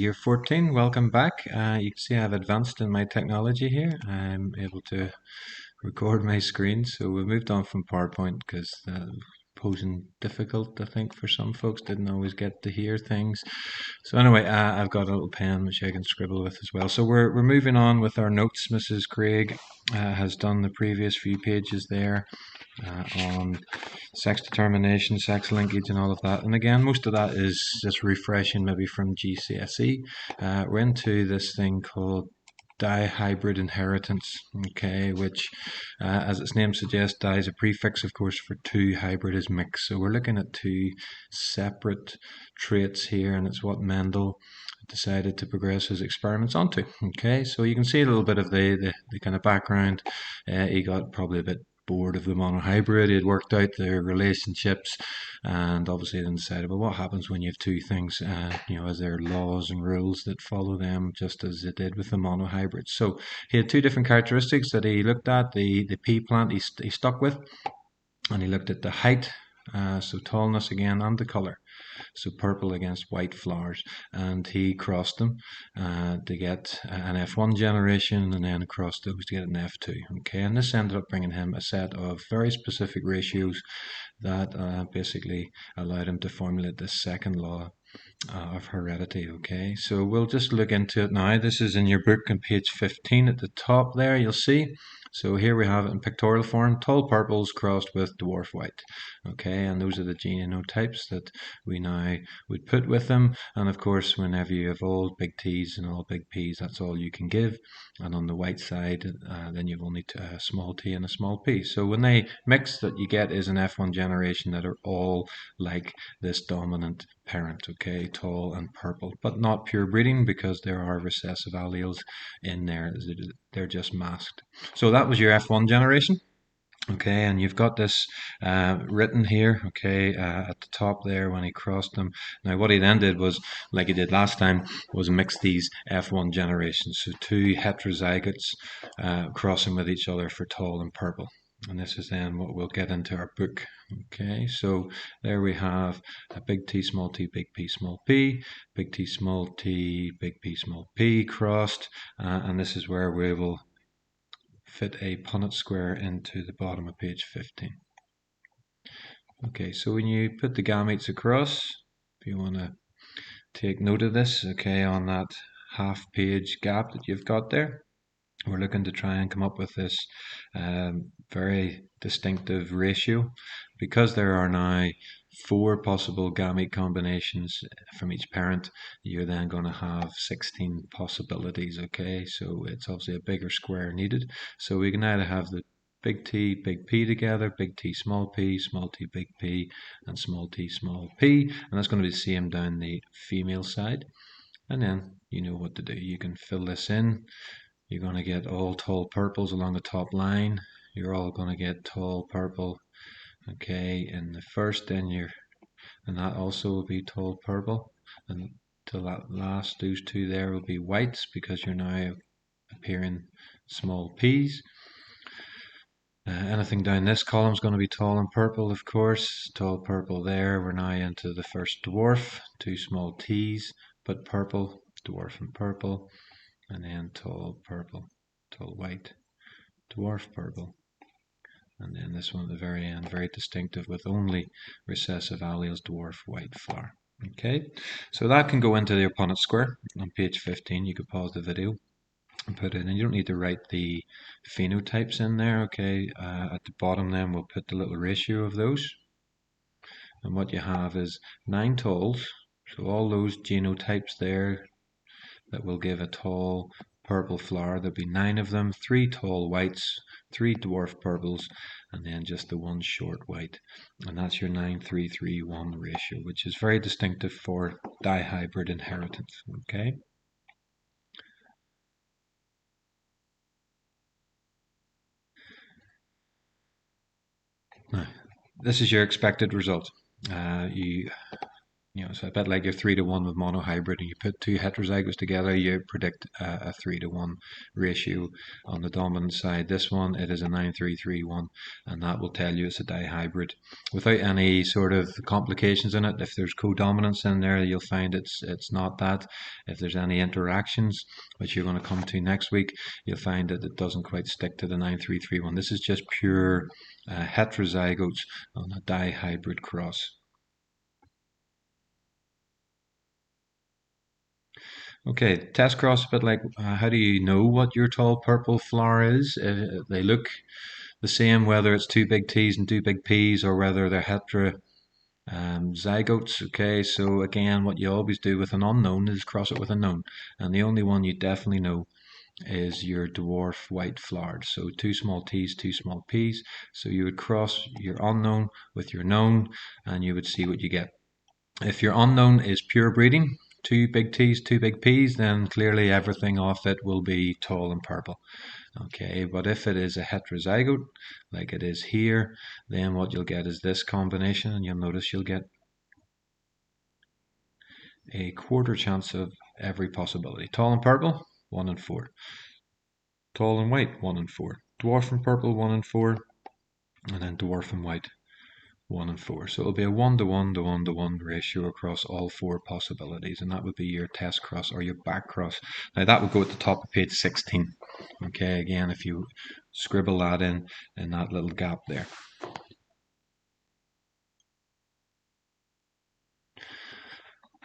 Year 14, welcome back. You can see I've advanced in my technology here. I'm able to record my screen. So we moved on from PowerPoint because posing difficult, I think, for some folks. Didn't always get to hear things. So anyway, I've got a little pen which I can scribble with as well. So we're moving on with our notes. Mrs. Craig has done the previous few pages there on sex determination, sex linkage, and all of that. And again, most of that is just refreshing, maybe from GCSE. We're into this thing called dihybrid inheritance, okay, which, as its name suggests, di is a prefix, of course, for two, hybrid is mixed. So we're looking at two separate traits here, and it's what Mendel decided to progress his experiments onto. Okay, so you can see a little bit of the kind of background. He got probably a bit bored of the monohybrid. He had worked out their relationships, and obviously then decided, well, what happens when you have two things? Is there laws and rules that follow them, just as it did with the monohybrid? So he had two different characteristics that he looked at. The pea plant he stuck with, and he looked at the height, so tallness again, and the color. So purple against white flowers, and he crossed them to get an F1 generation, and then across those to get an F2. Okay, and this ended up bringing him a set of very specific ratios that basically allowed him to formulate this second law of heredity. Okay, so we'll just look into it now. This is in your book on page 15 at the top there, you'll see. So here we have it in pictorial form, tall purples crossed with dwarf white. Okay, and those are the genotypes that we now would put with them. And of course, whenever you have all big T's and all big P's, that's all you can give. And on the white side, then you've only a small t and a small p. So when they mix, that you get is an F1 generation that are all like this dominant parent, okay, tall and purple, but not pure breeding because there are recessive alleles in there. They're just masked. So that was your F1 generation. Okay, and you've got this written here, okay, at the top there when he crossed them. Now, what he then did was, like he did last time, was mix these F1 generations. So two heterozygotes crossing with each other for tall and purple. And this is then what we'll get into our book. Okay, so there we have a big T, small t, big P, small p, big T, small t, big P, small p crossed. And this is where we will fit a Punnett square into the bottom of page 15. Okay, so when you put the gametes across, if you want to take note of this, okay, on that half page gap that you've got there, we're looking to try and come up with this very distinctive ratio. Because there are now 4 possible gamete combinations from each parent, you're then going to have 16 possibilities, okay? So it's obviously a bigger square needed. So we can either have the big T, big P together, big T, small t, big P, and small t, small p, and that's going to be the same down the female side. And then you know what to do. You can fill this in. You're going to get all tall purples along the top line. You're all going to get tall purple, okay, in the first, and that also will be tall purple, and till that last, those two there will be whites because you're now appearing small p's. Anything down this column is going to be tall and purple, of course. Tall purple there. We're now into the first dwarf, 2 small t's, but purple, dwarf and purple. And then tall purple, tall white, dwarf purple, and then this one at the very end, very distinctive with only recessive alleles, dwarf white flower. Okay, so that can go into the Punnett square on page 15. You could pause the video and put it in. You don't need to write the phenotypes in there, okay. At the bottom then we'll put the little ratio of those, and what you have is 9 talls, so all those genotypes there that will give a tall purple flower. There'll be 9 of them, 3 tall whites, 3 dwarf purples, and then just the 1 short white. And that's your 9-3-3-1 ratio, which is very distinctive for dihybrid inheritance. Okay. Now, this is your expected result. You You know, so a bit like your 3-to-1 with monohybrid, and you put two heterozygotes together, you predict a 3-to-1 ratio on the dominant side. This one, it is a 9-3-3-1, and that will tell you it's a dihybrid without any sort of complications in it. If there's codominance in there, you'll find it's not that. If there's any interactions, which you're going to come to next week, you'll find that it doesn't quite stick to the 9-3-3-1. This is just pure heterozygotes on a dihybrid cross. Okay, test cross, but like, how do you know what your tall purple flower is? They look the same whether it's two big T's and two big P's or whether they're zygotes. Okay, so again, what you always do with an unknown is cross it with a known, and the only one you definitely know is your dwarf white flowered. So two small T's, two small P's. So you would cross your unknown with your known, and you would see what you get. If your unknown is pure breeding, two big T's, two big P's, then clearly everything off it will be tall and purple. Okay, but if it is a heterozygote, like it is here, then what you'll get is this combination, and you'll notice you'll get a quarter chance of every possibility. Tall and purple, 1 in 4. Tall and white, 1 in 4. Dwarf and purple, 1 in 4. And then dwarf and white, 1 and 4. So it'll be a 1-to-1 to 1-to-1 ratio across all 4 possibilities, and that would be your test cross or your back cross. Now that would go at the top of page 16. Okay, again, if you scribble that in that little gap there.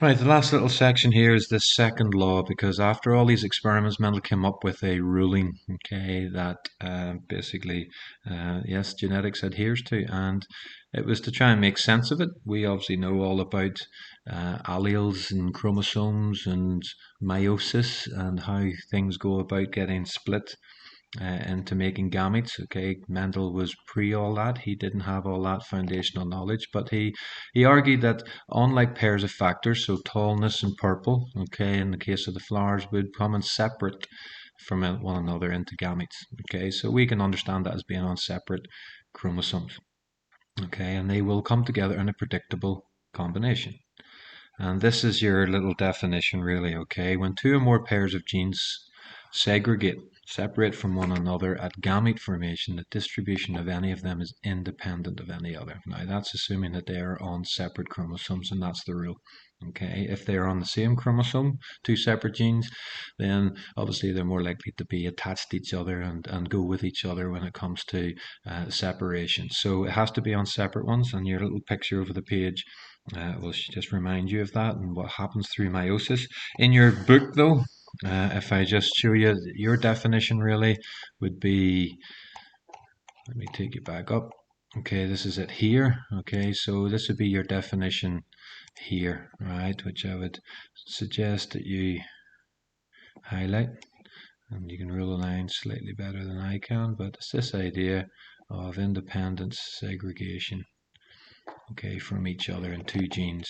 Right, the last little section here is the second law, because after all these experiments, Mendel came up with a ruling, okay, that basically, yes, genetics adheres to, and it was to try and make sense of it. We obviously know all about alleles and chromosomes and meiosis and how things go about getting split into making gametes. Okay, Mendel was pre all that. He didn't have all that foundational knowledge, but he argued that unlike pairs of factors, so tallness and purple, okay, in the case of the flowers, would come in separate from one another into gametes. Okay, so we can understand that as being on separate chromosomes. Okay, and they will come together in a predictable combination. And this is your little definition, really. Okay, when two or more pairs of genes separate from one another at gamete formation, the distribution of any of them is independent of any other. Now that's assuming that they are on separate chromosomes, and that's the rule. Okay, if they are on the same chromosome, two separate genes, then obviously they're more likely to be attached to each other and go with each other when it comes to separation. So it has to be on separate ones, and your little picture over the page will just remind you of that and what happens through meiosis. In your book, though, if I just show you, your definition really would be, let me take you back up. Okay, this is it here. Okay, so this would be your definition here, right, which I would suggest that you highlight, and you can rule a line slightly better than I can, but it's this idea of independent segregation, okay, from each other in two genes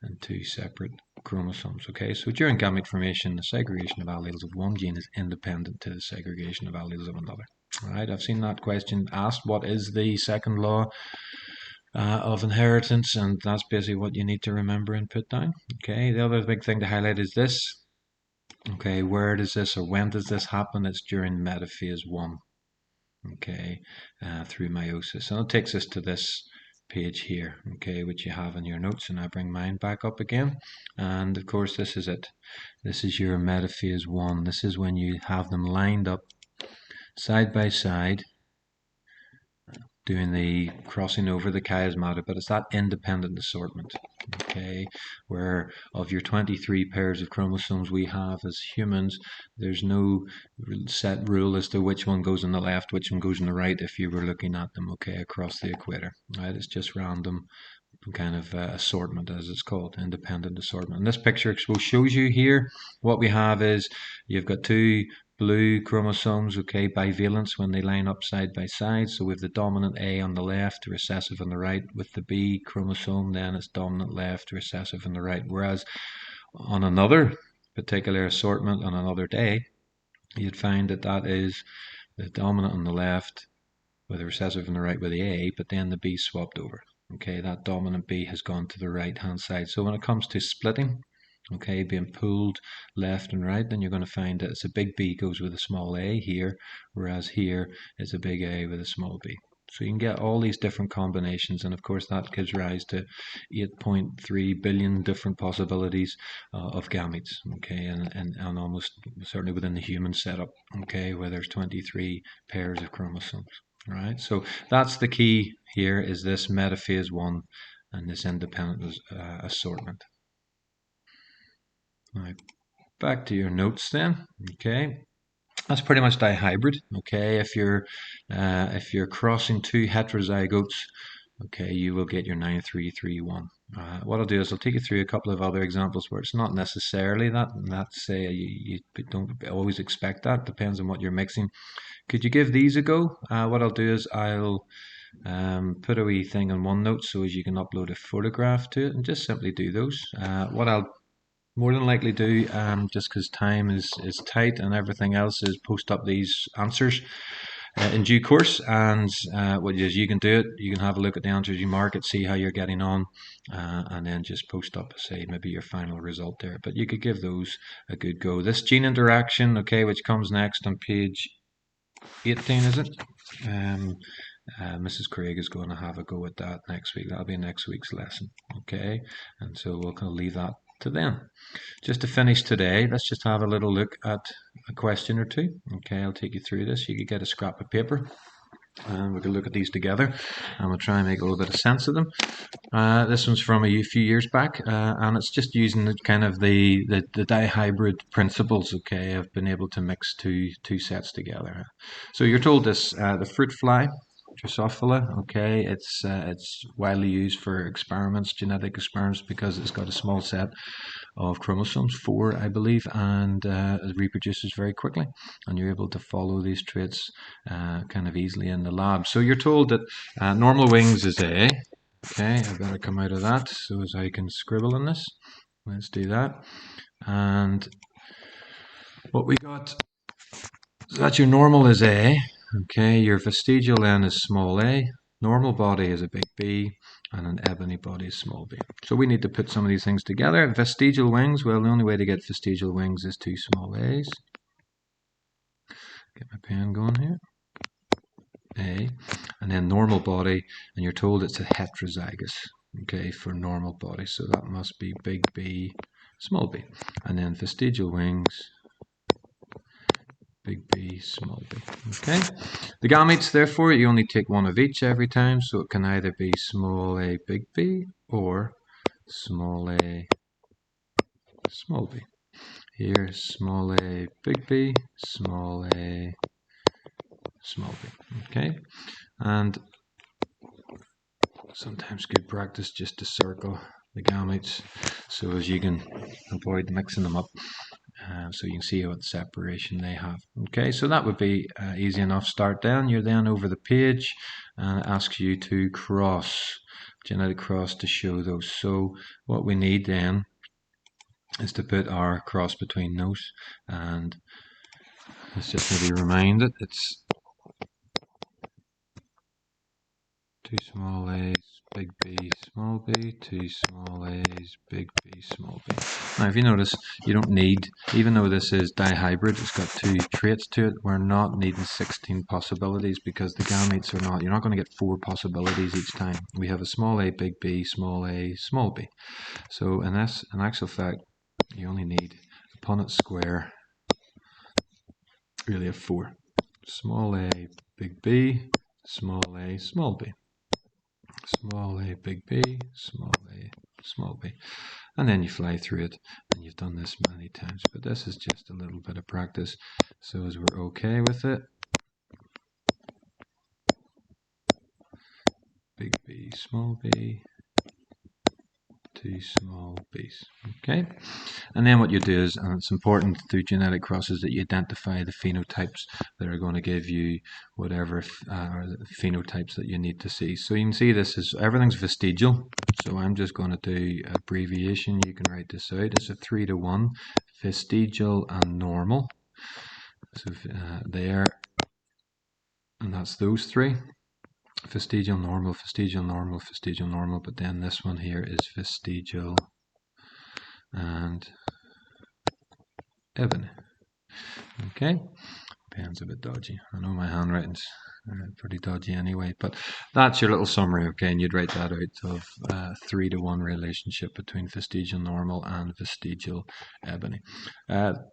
and two separate chromosomes. Okay, so during gamete formation, the segregation of alleles of one gene is independent to the segregation of alleles of another. All right, I've seen that question asked, what is the second law of inheritance? And that's basically what you need to remember and put down. Okay, the other big thing to highlight is this. Okay, where does this or when does this happen? It's during metaphase 1. Okay, through meiosis. And it takes us to this page here, okay, which you have in your notes, and I bring mine back up again. And of course, this is it. This is your metaphase 1. This is when you have them lined up side by side, doing the crossing over the chiasmata, but it's that independent assortment, okay, where of your 23 pairs of chromosomes we have as humans, there's no set rule as to which one goes on the left, which one goes on the right if you were looking at them, okay, across the equator, right? It's just random kind of assortment, as it's called, independent assortment. And this picture shows you here what we have is you've got two blue chromosomes, okay, bivalence when they line up side by side. So with the dominant A on the left, recessive on the right. With the B chromosome, then it's dominant left, recessive on the right. Whereas on another particular assortment on another day, you'd find that that is the dominant on the left with the recessive on the right with the A, but then the B swapped over. Okay, that dominant B has gone to the right hand side. So when it comes to splitting, okay, being pulled left and right, then you're going to find that it's a big B goes with a small a here, whereas here it's a big A with a small b. So you can get all these different combinations, and of course that gives rise to 8.3 billion different possibilities of gametes, okay, and almost certainly within the human setup, okay, where there's 23 pairs of chromosomes. Right, so that's the key here, is this metaphase 1 and this independent assortment. Now, back to your notes then, okay. That's pretty much dihybrid, okay. If you're crossing two heterozygotes, okay, you will get your 9331. What I'll do is I'll take you through a couple of other examples where it's not necessarily that, and that's you don't always expect that. Depends on what you're mixing. Could you give these a go? What I'll do is I'll put a wee thing on OneNote so as you can upload a photograph to it, and just simply do those. What I'll more than likely do, just because time is tight and everything else, is post up these answers in due course. And what is, you can do it, you can have a look at the answers, you mark it, see how you're getting on, and then just post up, say, maybe your final result there. But you could give those a good go. This gene interaction, okay, which comes next on page 18, is it? Mrs. Craig is going to have a go at that next week. That'll be next week's lesson, okay? And so we'll kind of leave that to them. Just to finish today, let's just have a little look at a question or two. Okay, I'll take you through this. You could get a scrap of paper and we can look at these together and we'll try and make a little bit of sense of them. This one's from a few years back, and it's just using kind of the dihybrid principles, okay, of being able to mix two sets together. So you're told this, the fruit fly, Drosophila, okay, it's widely used for experiments, genetic experiments, because it's got a small set of chromosomes, 4 I believe, and it reproduces very quickly, and you're able to follow these traits kind of easily in the lab. So you're told that normal wings is A. Okay, I better come out of that so as I can scribble in this. Let's do that. And what we got, so that's your normal is A. Okay, your vestigial then is small a, normal body is a big B, and an ebony body is small b. So we need to put some of these things together. Vestigial wings, well, the only way to get vestigial wings is 2 small a's. Get my pen going here. A, and then normal body, and you're told it's a heterozygous, okay, for normal body, so that must be big B, small b. And then vestigial wings, big B, small b. Okay, the gametes, therefore, you only take one of each every time, so it can either be small a, big B, or small a, small b. Here, small a, big B, small a, small b. Okay, and sometimes good practice just to circle the gametes so as you can avoid mixing them up. So you can see what separation they have. Okay, so that would be easy enough start then. You're then over the page and it asks you to cross, genetic cross, to show those. So what we need then is to put our cross between those, and let's just maybe remind it, it's 2 small a's, big B, small b, 2 small a's, big B, small b. Now if you notice, you don't need, even though this is dihybrid, it's got 2 traits to it, we're not needing 16 possibilities, because the gametes are not, you're not going to get 4 possibilities each time. We have a small a, big B, small a, small b. So in actual fact, you only need a Punnett square, really, of 4. Small a, big B, small a, small b. Small a, big B, small a, small b. And then you fly through it, and you've done this many times, but this is just a little bit of practice, so as we're okay with it. Big B, small b, 2 small b's. Okay, and then what you do is, and it's important through genetic crosses, that you identify the phenotypes that are going to give you whatever are the phenotypes that you need to see. So you can see this is, everything's vestigial, so I'm just going to do abbreviation. You can write this out. It's a 3-to-1, vestigial and normal. So there, and that's those 3. vestigial, normal, vestigial, normal, vestigial, normal, but then this one here is vestigial and ebony. Okay, pen's a bit dodgy. I know my handwriting's pretty dodgy anyway, but that's your little summary, okay? And you'd write that out of 3-to-1 relationship between vestigial normal and vestigial ebony.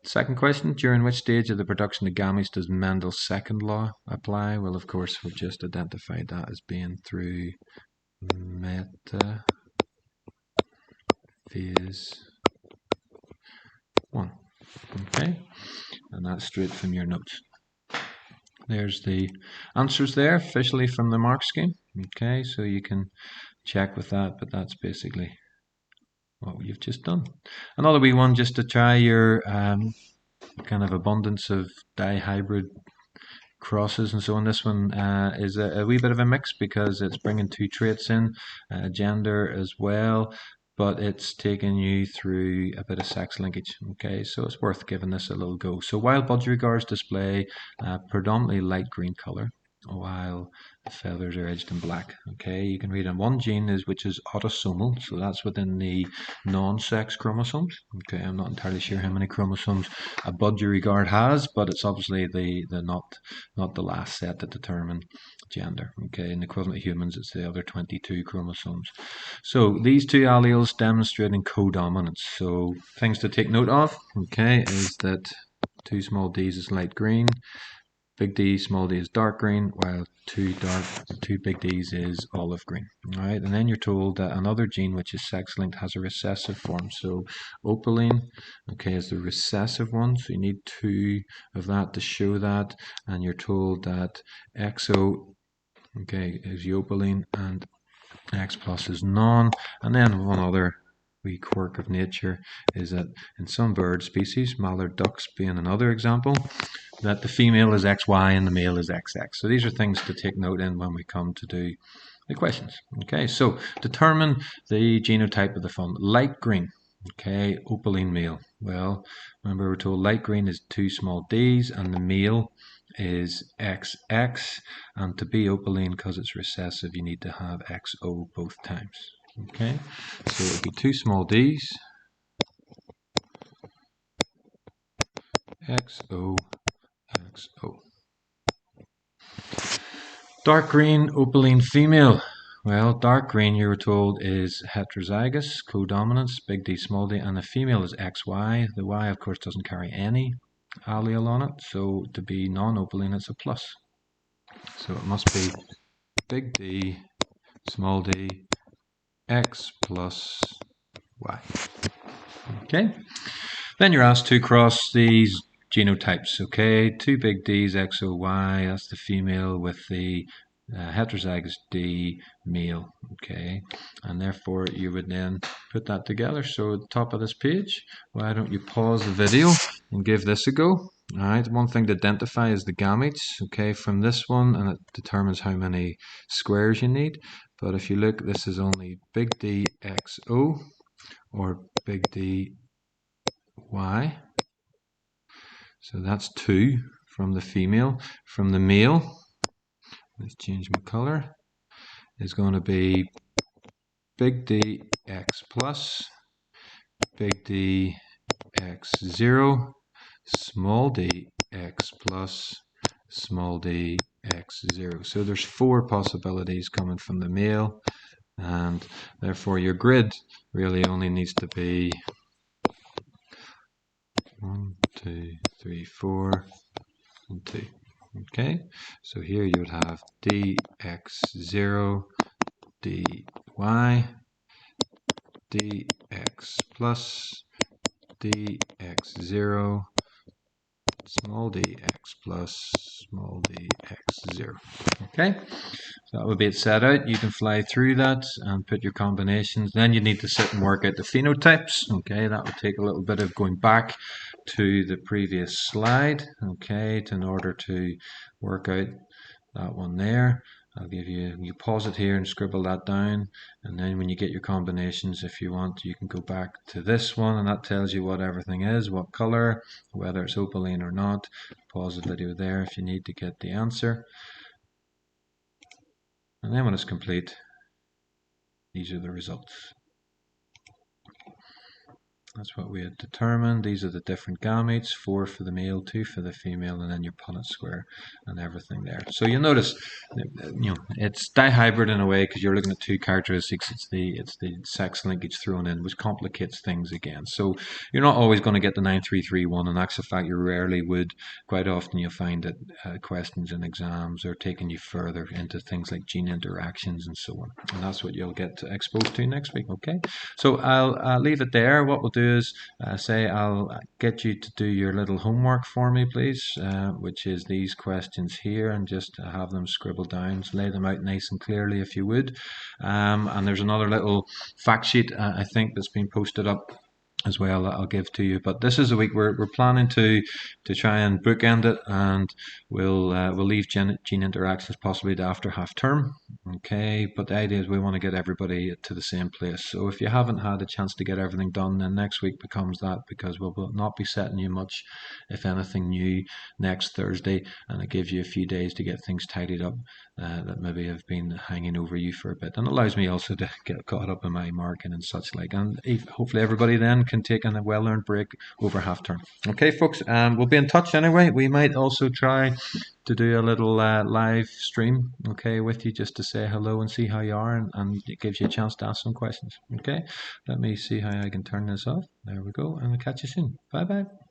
Second question, during which stage of the production of gametes does Mendel's second law apply? Well, of course, we've just identified that as being through metaphase 1, okay? And that's straight from your notes. There's the answers there, officially from the mark scheme. Okay, so you can check with that, but that's basically what you've just done. Another wee one just to try your kind of abundance of dihybrid crosses and so on. This one is a wee bit of a mix because it's bringing two traits in, gender as well, but it's taking you through a bit of sex linkage. Okay, so it's worth giving this a little go. So while budgerigars display predominantly light green color, while the feathers are edged in black. Okay, you can read on one gene which is autosomal, so that's within the non-sex chromosomes. Okay, I'm not entirely sure how many chromosomes a budgerigard has, but it's obviously the not the last set that determine gender. Okay, in the equivalent of humans, it's the other 22 chromosomes. So these two alleles demonstrating codominance. So things to take note of, okay, is that 2 small d's is light green, big D, small d is dark green, while 2 big D's is olive green. All right, and then you're told that another gene which is sex-linked has a recessive form. So opaline, okay, is the recessive one. So you need 2 of that to show that, and you're told that XO, okay, is opaline and X plus is non. And then one other wee quirk of nature is that in some bird species, mallard ducks being another example, that the female is XY and the male is XX. So these are things to take note in when we come to do the questions. Okay, so determine the genotype of the fund. Light green, okay, opaline male. Well, remember we're told light green is 2 small d's and the male is XX, and to be opaline, because it's recessive, you need to have XO both times. Okay, so it would be 2 small d's, XO, XO. Dark green, opaline female. Well, dark green, you were told, is heterozygous, codominance, big D, small d, and the female is XY. The Y, of course, doesn't carry any allele on it, so to be non-opaline, it's a plus. So it must be big D, small d, X plus Y. Okay, then you're asked to cross these genotypes. Okay, 2 big D's, XOY, that's the female with the heterozygous D male. Okay, and therefore you would then put that together. So at the top of this page, why don't you pause the video and give this a go? All right, one thing to identify is the gametes, okay, from this one, and it determines how many squares you need. But if you look, this is only big D XO or big D Y. So that's 2 from the female. From the male, let's change my color, is going to be big D X plus, big D X 0, small d X plus, small d X 0. So there's 4 possibilities coming from the male, and therefore your grid really only needs to be 1, 2, 3, 4, and 2. Okay, so here you would have dx0, dy, dx plus, dx0, small dx plus, small dx0. Okay, so that would be it set out. You can fly through that and put your combinations. Then you need to sit and work out the phenotypes. Okay, that would take a little bit of going back to the previous slide. Okay, in order to work out that one there. I'll give you pause it here and scribble that down, and then when you get your combinations, if you want, you can go back to this one, and that tells you what everything is, what color, whether it's opaline or not. Pause the video there if you need to get the answer. And then when it's complete, these are the results. That's what we had determined. These are the different gametes, 4 for the male, 2 for the female, and then your Punnett square and everything there. So you'll notice, it's dihybrid in a way because you're looking at two characteristics. It's the sex linkage thrown in, which complicates things again. So you're not always going to get the 9331, and actual fact, you rarely would. Quite often you'll find that questions in exams are taking you further into things like gene interactions and so on. And that's what you'll get exposed to next week, okay? So I'll leave it there. What we'll do is I'll get you to do your little homework for me, please, which is these questions here, and just have them scribbled down, so lay them out nice and clearly if you would. And there's another little fact sheet I think that's been posted up as well that I'll give to you. But this is a week we're planning to try and bookend it, and we'll leave gene interactions possibly to after half term. Okay, but the idea is we want to get everybody to the same place. So if you haven't had a chance to get everything done, then next week becomes that, because we'll not be setting you much, if anything, new next Thursday, and it gives you a few days to get things tidied up that maybe have been hanging over you for a bit, and allows me also to get caught up in my marking and such like, and hopefully everybody then can take a well-earned break over half term. Okay, folks, we'll be in touch anyway. We might also try to do a little live stream, okay, with you, just to say hello and see how you are, and it gives you a chance to ask some questions. Okay, let me see how I can turn this off. There we go, and I'll catch you soon. Bye bye.